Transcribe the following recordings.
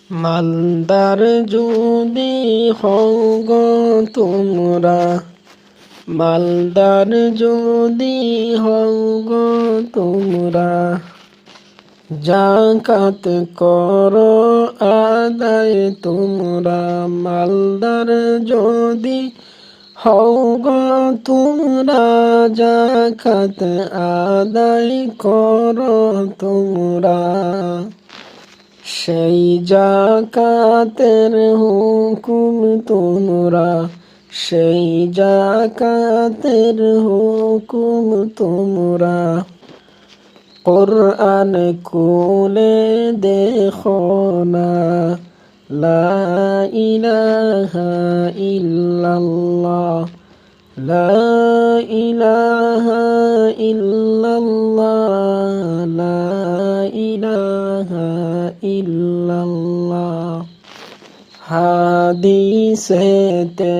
মালদার যদি হও গো তোমরা, মালদার যদি হও গো তোমরা, যাকাত করো আদায় তোমরা। মালদার যদি হও গো তোমরা, যাকাত আদায় করো তোমরা। সেই যাকাতের হুকুম তোমরা, সেই যাকাতের হুকুম তোমরা। কুরআন খুলে দেখো না, লা ইলাহা ইল্লাল্লাহ, লা ইলাহা ইল্লাল্লাহ, লা ইলাহা ইল্লাল্লাহ। হাদিসেতে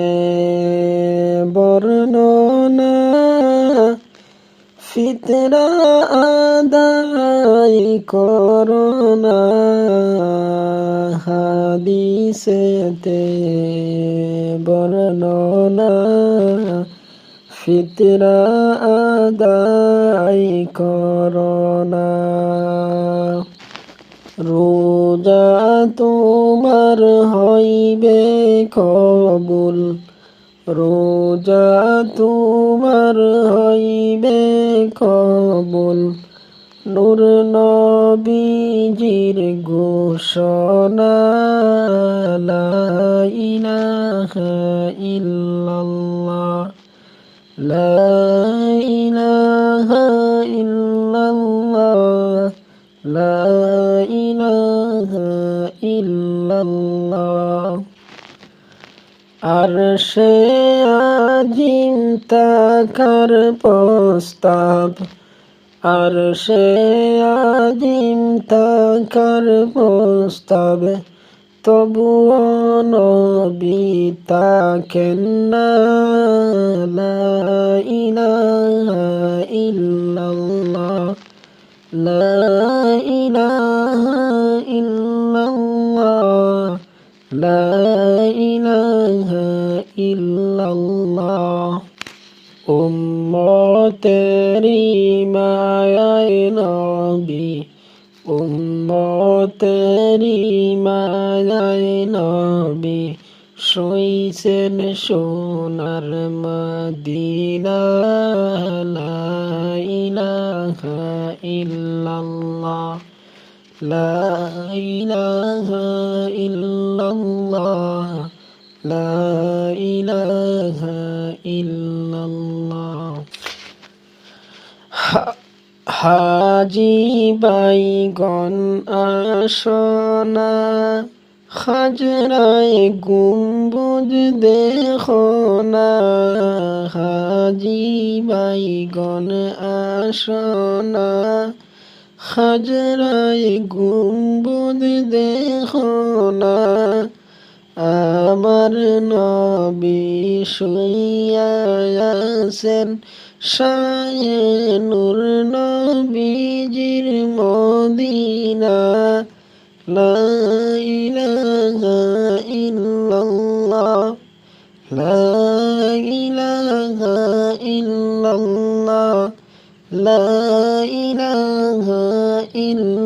বর্ণনা, ফিতরা আদায় করো না। হাদিসেতে বর্ণনা, ফিতরা আদায় করো না। রোজা তোমার হইবে কবুল, রোজা তোমার হইবে কবুল। নূর নবীজির ঘোষণা, লা ইলাহা ইল্লাল্লাহ, লা ইলাহা ইল্লাল্লাহ, লা ইলাহা ইল্লাল্লাহ। আরশে আজিম তাকার প্রস্তাব, আরশে আজিম তাকার প্রস্তাব। তবুও নবী তাকেন না, লা ইলাহা ইল্লাল্লাহ, লা ইলাহা ইল্লাল্লাহ, লা ইলাহা ইল্লাল্লাহ। উম্মতেরি মায়ায় নবী, উম্মতেরি মায়ায় নবী, শুইছেন সোনার মদিনা, লা ইলাহা ইল্লাল্লাহ, লা ইলাহা ইল্লাল্লাহ, লা ইলাহা ইল্লাল্লাহ। হাজি বাইগন আসনা, খাজরায় গুম্বুজ দেখো না। হাজি বাইগন আসনা, খাজরায় গুম্বুজ দেখো না। আমার নবী শুইয়া আছেন শায়ে নূর নবীজির মদিনা, লা ইলাহা ইল্লাল্লাহ, লা ইলাহা ইল্লাল্লাহ, লা ইলাহা ইল্লাল্লাহ।